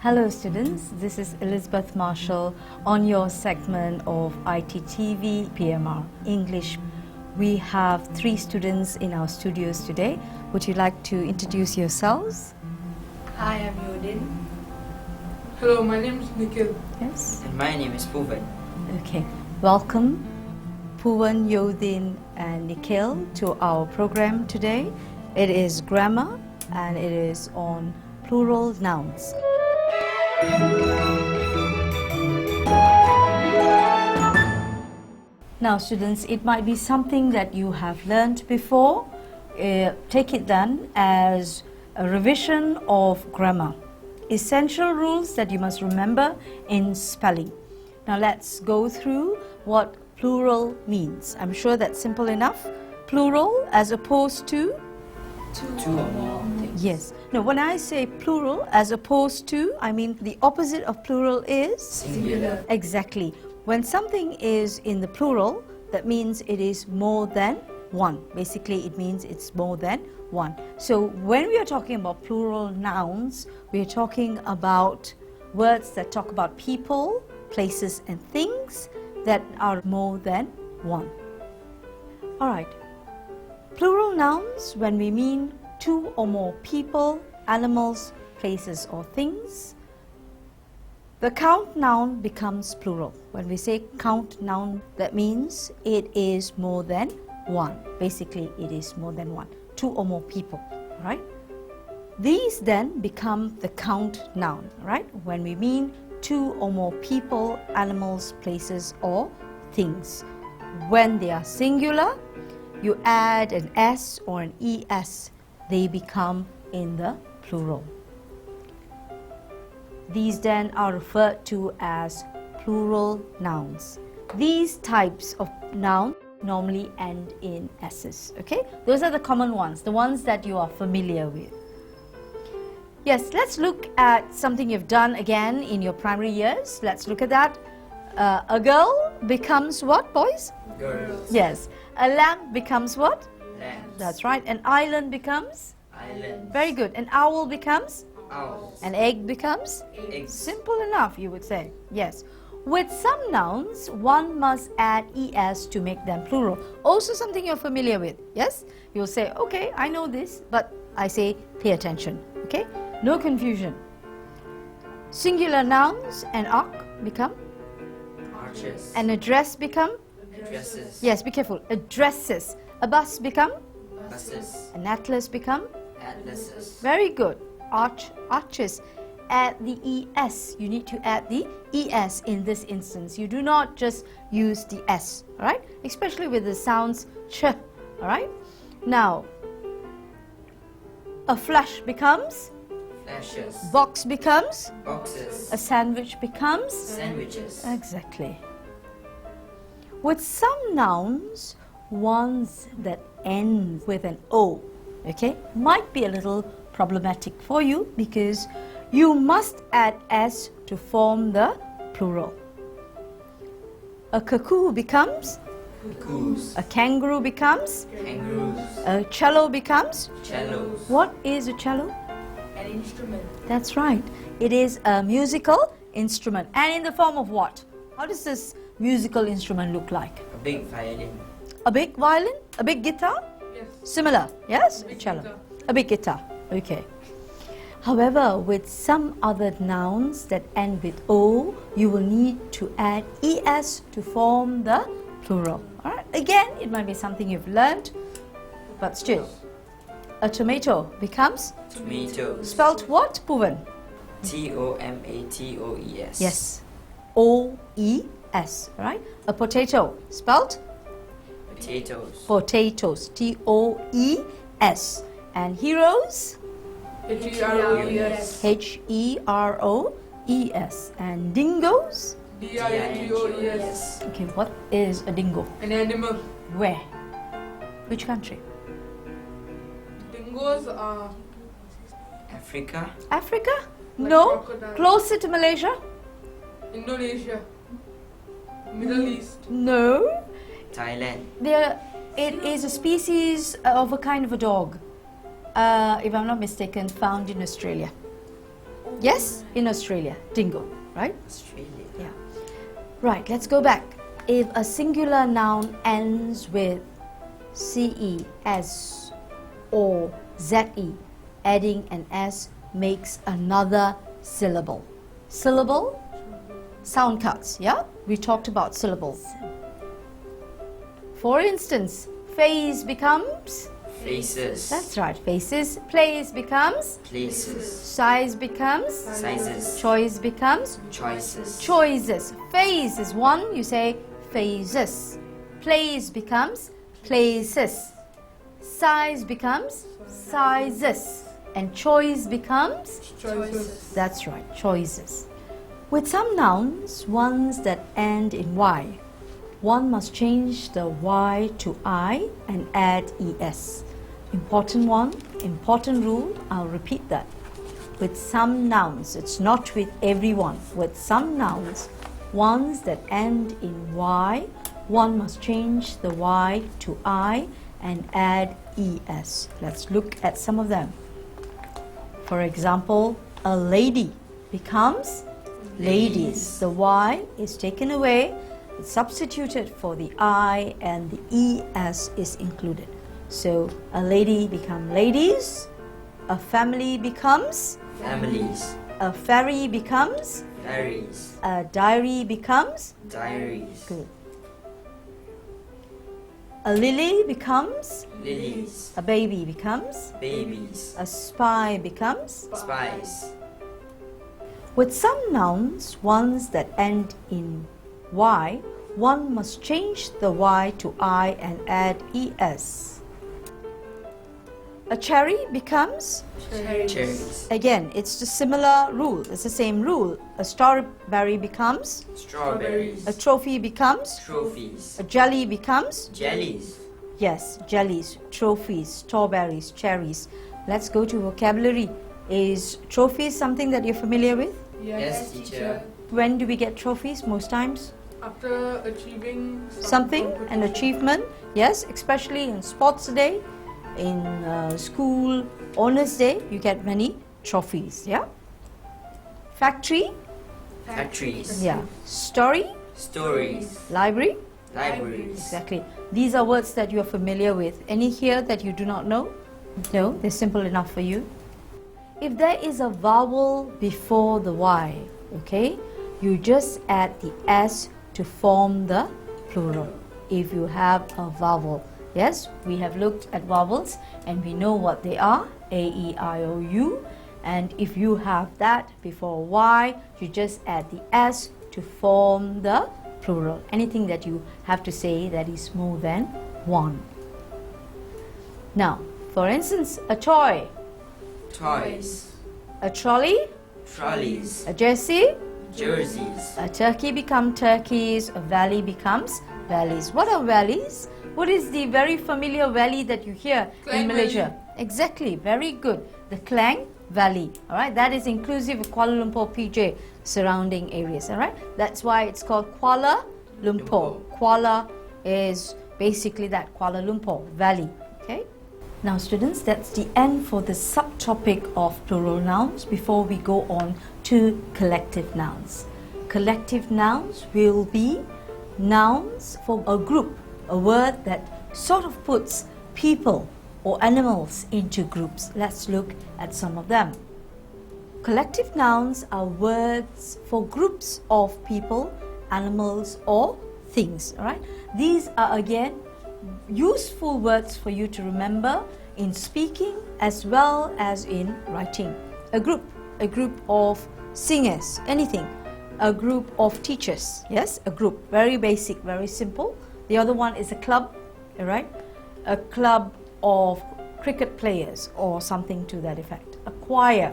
Hello students, this is Elizabeth Marshall on your segment of iTTV PMR English. We have 3 students in our studios today. Would you like to introduce yourselves? Hi, I'm Yodin. Hello, my name is Nikhil. Yes. And my name is Puvan. Okay. Welcome Puvan, Yodin and Nikhil to our program today. It is grammar and it is on plural nouns. Now students, it might be something that you have learned before. Take it then as a revision of grammar. Essential rules that you must remember in spelling. Now let's go through what plural means. I'm sure that's simple enough. Plural as opposed to? Two or more things. Yes. No, when I say plural as opposed to, I mean the opposite of plural is? Singular. Exactly. When something is in the plural, that means it is more than one. Basically, it means it's more than one. So when we are talking about plural nouns, we are talking about words that talk about people, places and things that are more than one. All right. Plural nouns, when we mean 2 or more people, animals, places or things, the count noun becomes plural. When we say count noun, that means it is more than one. Basically, it is more than one. 2 or more people, right? These then become the count noun, right? When we mean 2 or more people, animals, places or things. When they are singular, you add an S or an ES, they become in the plural. These then are referred to as plural nouns. These types of nouns normally end in S's, okay? Those are the common ones, the ones that you are familiar with. Yes, let's look at something you've done again in your primary years. Let's look at that. A girl becomes what, boys? Girls. Yes. A lamp becomes what? Lambs. That's right. An island becomes? Islands. Very good. An owl becomes? Owls. An egg becomes? Eggs. Simple enough, you would say. Yes. With some nouns, one must add es to make them plural. Also something you're familiar with. Yes? You'll say, okay, I know this, but I say pay attention. Okay? No confusion. Singular nouns, an arc become? Arches. An address become? Addresses. Yes, be careful. Addresses. A bus become? Buses. An atlas become? Atlases. Very good. Arches. Add the es. You need to add the es in this instance. You do not just use the s, all right? Especially with the sounds ch, all right? Now, a flush becomes? Flashes. Box becomes? Boxes. A sandwich becomes? Sandwiches. Exactly. With some nouns, ones that end with an O, okay, might be a little problematic for you because you must add S to form the plural. A cuckoo becomes? Cuckoos. A kangaroo becomes? Kangaroos. A cello becomes? Cellos. What is a cello? An instrument. That's right. It is a musical instrument. And in the form of what? How does this musical instrument look like? A big violin. A big violin? A big guitar? Yes. Similar, yes? Big Cello. guitar. A big guitar, okay. However, with some other nouns that end with O, you will need to add ES to form the plural. All right? Again, it might be something you've learned, but still. A tomato becomes? Tomatoes. Spelt what, Puvan? Tomatoes. Yes. O-E-S, right? A potato, spelt? Potatoes. Potatoes, T-O-E-S. And heroes? H-E-R-O-E-S. H-E-R-O-E-S. And dingoes? D-I-N-G-O-E-S. Okay, what is a dingo? An animal. Where? Which country? Dingoes are Africa. Africa? Like No. crocodile. Closer to Malaysia? Indonesia. Middle East. No. Thailand. It is a species of a kind of a dog. If I'm not mistaken, found in Australia. Yes, in Australia, dingo, right? Australia. Yeah. Right, let's go back. If a singular noun ends with CES or ZE, adding an S makes another syllable. Syllable, sound cuts, yeah? We talked about syllables. For instance, face becomes, Faces. that's right, faces. Place becomes, Places. size becomes, Sizes. choice becomes, Choices. choices. Face is one, you say phases. Place becomes places. Size becomes sizes. And choice becomes, Choices. that's right, choices. With some nouns, ones that end in Y, one must change the Y to I and add ES. Important one, important rule, I'll repeat that. With some nouns, it's not with everyone. With some nouns, ones that end in Y, one must change the Y to I and add ES. Let's look at some of them. For example, a lady becomes ladies. The Y is taken away, it's substituted for the I, and the ES is included. So a lady becomes ladies, a family becomes, Families. a ferry becomes, Ferries. a diary becomes, Diaries. good. A lily becomes, Lilies. a baby becomes, Babies. a spy becomes. Spies. With some nouns, ones that end in Y, one must change the Y to I and add ES. A cherry becomes, Cherries. again, it's the similar rule, it's the same rule. A strawberry becomes, Strawberries. a trophy becomes, Trophies. a jelly becomes, Jellies. yes, jellies, trophies, strawberries, cherries. Let's go to vocabulary. Is trophies something that you're familiar with? Yes, teacher. When do we get trophies? Most times? After achieving Something, an achievement, yes, especially in sports day, in school honors day, you get many trophies, yeah. Factory, Factories. yeah. Story, Stories. library, Libraries. exactly. These are words that you are familiar with. Any here that you do not know? No, they're simple enough for you. If there is a vowel before the Y, okay, you just add the S to form the plural. If you have a vowel, yes, we have looked at vowels and we know what they are, A, E, I, O, U. And if you have that before Y, you just add the S to form the plural. Anything that you have to say that is more than one. Now, for instance, a toy, Toys. a trolley, Trolleys. a jersey, Jerseys. a turkey becomes turkeys, a valley becomes valleys. What are valleys? What is the very familiar valley that you hear Klang in Malaysia? Valley. Exactly, very good. The Klang Valley, all right? That is inclusive of Kuala Lumpur, PJ, surrounding areas, all right? That's why it's called Kuala Lumpur. Kuala is basically that, Kuala Lumpur Valley, okay? Now students, that's the end for the subtopic of plural nouns before we go on to collective nouns. Collective nouns will be nouns for a group, a word that sort of puts people or animals into groups. Let's look at some of them. Collective nouns are words for groups of people, animals or things, all right? These are again useful words for you to remember in speaking as well as in writing. A group of singers, anything. A group of teachers, yes, a group, very basic, very simple. The other one is a club, all right? A club of cricket players or something to that effect. A choir,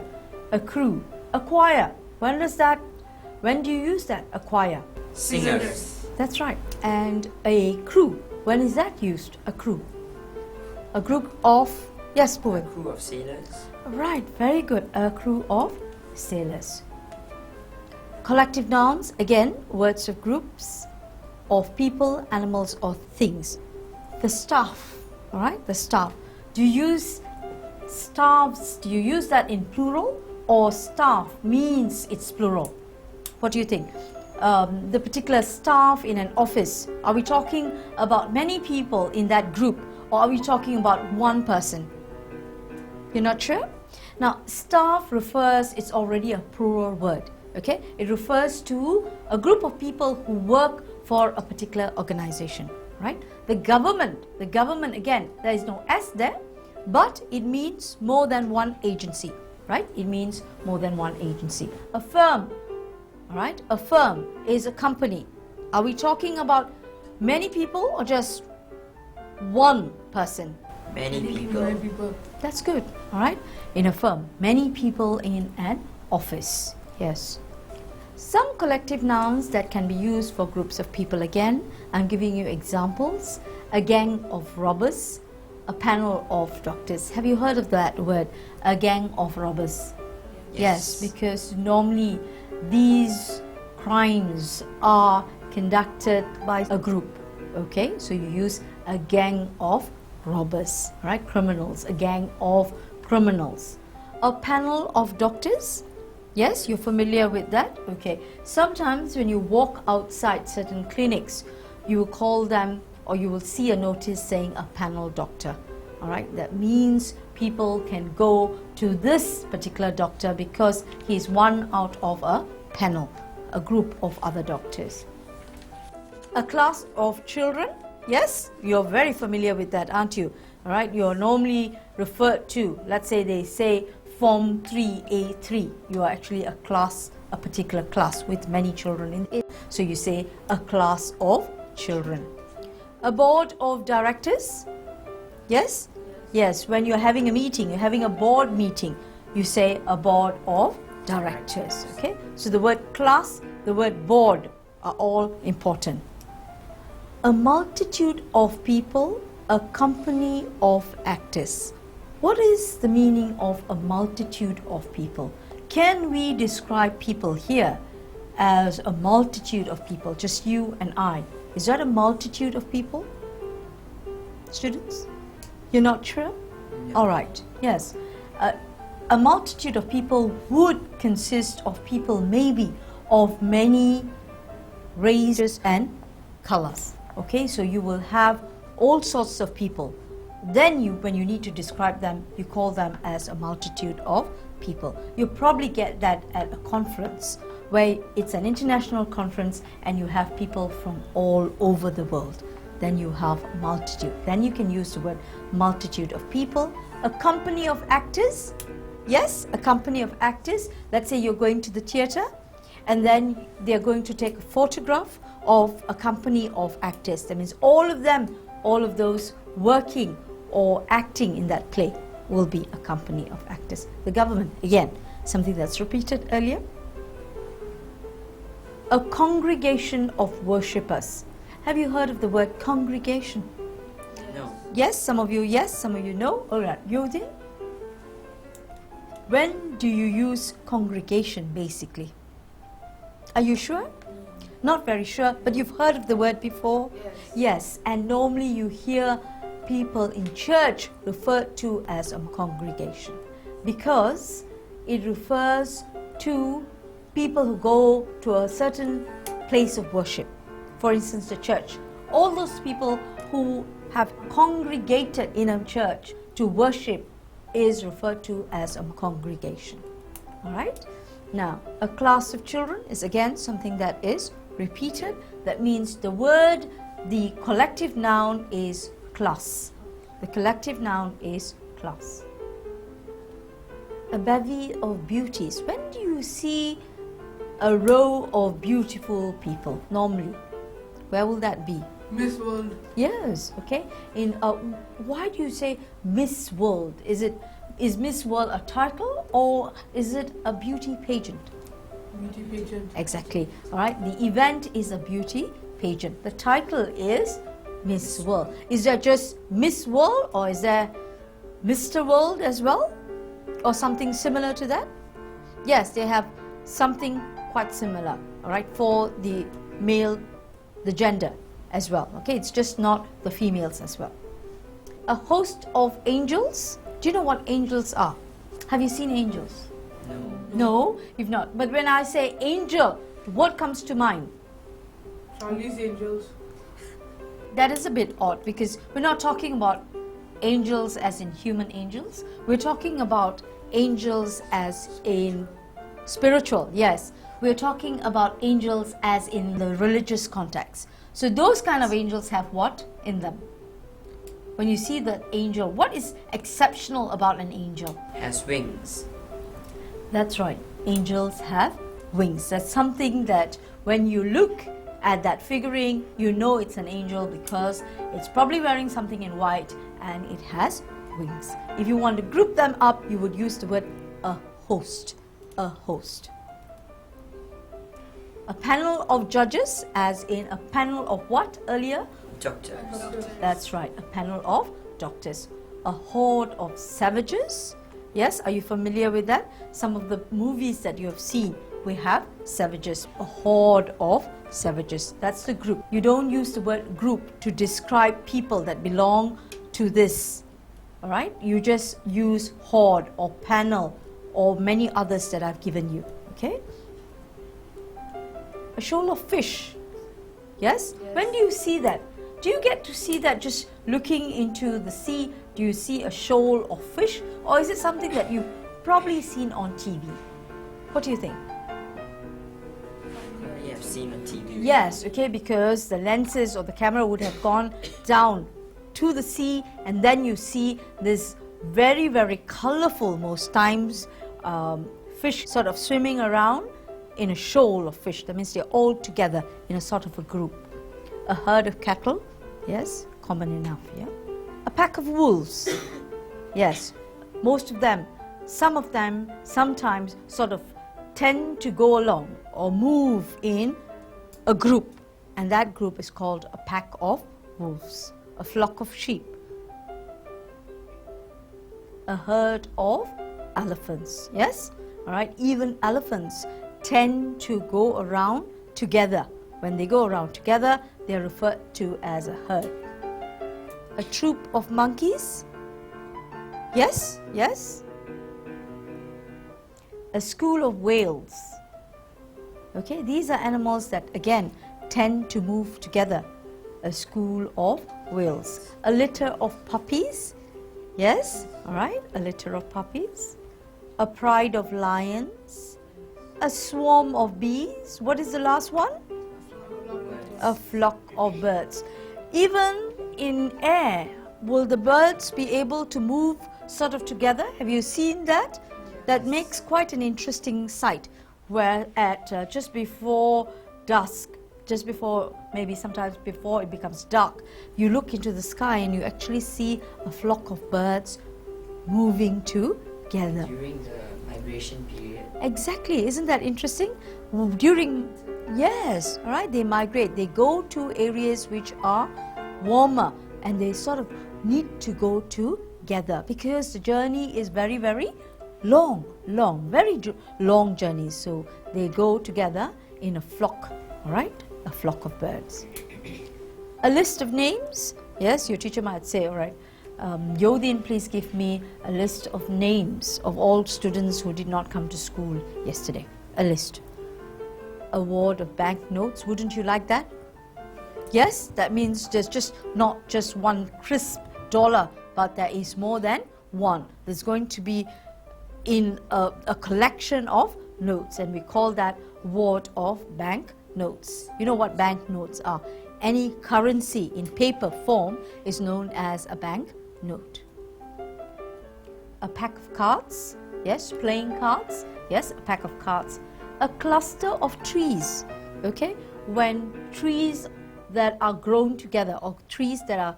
a crew, a choir. When do you use that, a choir? Singers. That's right. And a crew, when is that used, a crew? A group of, yes, Puan. Crew of sailors. Right, very good. A crew of sailors. Collective nouns, again, words of groups of people, animals or things. The staff, all right, the staff. Do you use staffs, do you use that in plural or staff means it's plural? What do you think? The particular staff in an office, are we talking about many people in that group, or are we talking about one person? You're not sure? Now, staff refers, it's already a plural word, okay? It refers to a group of people who work for a particular organization, right? The government again, there is no S there, but it means more than one agency, right? It means more than one agency. A firm, all right? A firm is a company. Are we talking about many people or just one person? Many Many people. people. That's good, all right? In a firm, many people in an office, yes. Some collective nouns that can be used for groups of people again. I'm giving you examples. A gang of robbers, a panel of doctors. Have you heard of that word, a gang of robbers? Yes, because normally these crimes are conducted by a group, okay? So you use a gang of robbers, right? Criminals, a gang of criminals. A panel of doctors. Yes, you're familiar with that? Okay. Sometimes when you walk outside certain clinics, you will call them, or you will see a notice saying a panel doctor. All right, that means people can go to this particular doctor because he's one out of a panel, a group of other doctors. A class of children. Yes, you're very familiar with that, aren't you? All right, you're normally referred to, let's say they say Form 3A3. You are actually a class, a particular class with many children in it. So you say a class of children. A board of directors. Yes? Yes, when you're having a meeting, you're having a board meeting, you say a board of directors. Okay? So the word class, the word board are all important. A multitude of people, a company of actors. What is the meaning of a multitude of people? Can we describe people here as a multitude of people, just you and I? Is that a multitude of people? Students? You're not sure? Yeah. All right, yes. A multitude of people would consist of people maybe of many races and colors. Okay, so you will have all sorts of people. Then when you need to describe them, you call them as a multitude of people. You probably get that at a conference where it's an international conference and you have people from all over the world. Then you have a multitude. Then you can use the word multitude of people. A company of actors. Yes, a company of actors. Let's say you're going to the theater and then they're going to take a photograph of a company of actors. That means all of them, all of those working or acting in that play will be a company of actors. The government, again, something that's repeated earlier. A congregation of worshippers. Have you heard of the word congregation? No. Yes, some of you no. All right, you did? When do you use congregation basically? Are you sure? Not very sure, but you've heard of the word before? Yes, and normally you hear people in church referred to as a congregation because it refers to people who go to a certain place of worship. For instance, the church. All those people who have congregated in a church to worship is referred to as a congregation. All right? Now, a class of children is again something that is repeated. That means the word, the collective noun is class. The collective noun is class. A bevy of beauties. When do you see a row of beautiful people normally? Where will that be? Miss World. Yes, okay. Why do you say Miss World? Is Miss World a title or is it a beauty pageant? Beauty pageant. Exactly. All right. The event is a beauty pageant. The title is Miss World. Is there just Miss World or is there Mr. World as well? Or something similar to that? Yes, they have something quite similar. All right. For the male, the gender as well. Okay. It's just not the females as well. A host of angels. Do you know what angels are? Have you seen angels? No. No, you've not. But when I say angel, what comes to mind? Charlie's Angels. That is a bit odd because we're not talking about angels as in human angels. We're talking about angels as in spiritual, yes. We're talking about angels as in the religious context. So those kind of angels have what in them? When you see the angel, what is exceptional about an angel? Has wings. That's right. Angels have wings. That's something that when you look at that figurine, you know it's an angel because it's probably wearing something in white and it has wings. If you want to group them up, you would use the word a host. A host. A panel of judges, as in a panel of what earlier? Doctors. That's right, a panel of doctors. A horde of savages. Yes, are you familiar with that? Some of the movies that you have seen, we have savages. A horde of savages. That's the group. You don't use the word group to describe people that belong to this. All right? You just use horde or panel or many others that I've given you. Okay? A shoal of fish. Yes? When do you see that? Do you get to see that just looking into the sea? Do you see a shoal of fish? Or is it something that you've probably seen on TV? What do you think? I have seen on TV. Yes, okay, because the lenses or the camera would have gone down to the sea and then you see this very, very colorful, most times, fish sort of swimming around in a shoal of fish. That means they're all together in a sort of a group. A herd of cattle, yes, common enough, yeah. A pack of wolves, yes, most of them, some of them sometimes sort of tend to go along or move in a group, and that group is called a pack of wolves. A flock of sheep. A herd of elephants, yes, all right, even elephants tend to go around together. When they go around together, they are referred to as a herd. A troop of monkeys. Yes, yes. A school of whales. Okay, these are animals that again tend to move together. A school of whales. A litter of puppies. Yes, all right, a litter of puppies. A pride of lions. A swarm of bees. What is the last one? A flock of birds. Even in air, will the birds be able to move sort of together? Have you seen that? That makes quite an interesting sight, where at just before dusk, just before, maybe sometimes before it becomes dark, you look into the sky and you actually see a flock of birds moving together. During the migration period. Exactly, isn't that interesting? During, yes, all right, they migrate, they go to areas which are warmer and they sort of need to go together because the journey is very, very long, very long journey. So they go together in a flock, all right, a flock of birds. A list of names, yes, your teacher might say, all right, Yodin, please give me a list of names of all students who did not come to school yesterday. A list. A wad of banknotes, wouldn't you like that? Yes, that means there's just not just one crisp dollar, but there is more than one. There's going to be in a collection of notes, and we call that wad of bank notes. You know what bank notes are? Any currency in paper form is known as a bank note. A pack of cards, yes, playing cards, yes, a pack of cards. A cluster of trees, okay, when trees that are grown together or trees that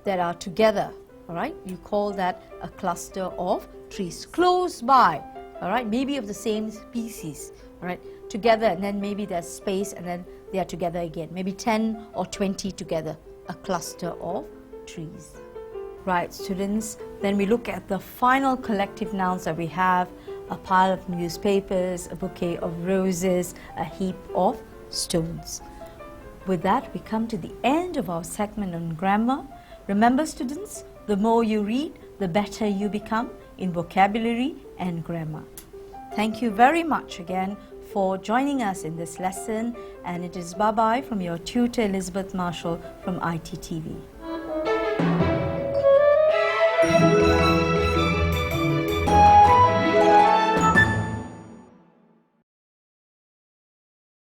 are together, all right, you call that a cluster of trees close by, all right, maybe of the same species, all right, together, and then maybe there's space and then they are together again, maybe 10 or 20 together, a cluster of trees. Right, students, then we look at the final collective nouns that we have: a pile of newspapers, a bouquet of roses, a heap of stones. With that, we come to the end of our segment on grammar. Remember, students, the more you read, the better you become in vocabulary and grammar. Thank you very much again for joining us in this lesson, and it is bye-bye from your tutor Elizabeth Marshall from ITTV.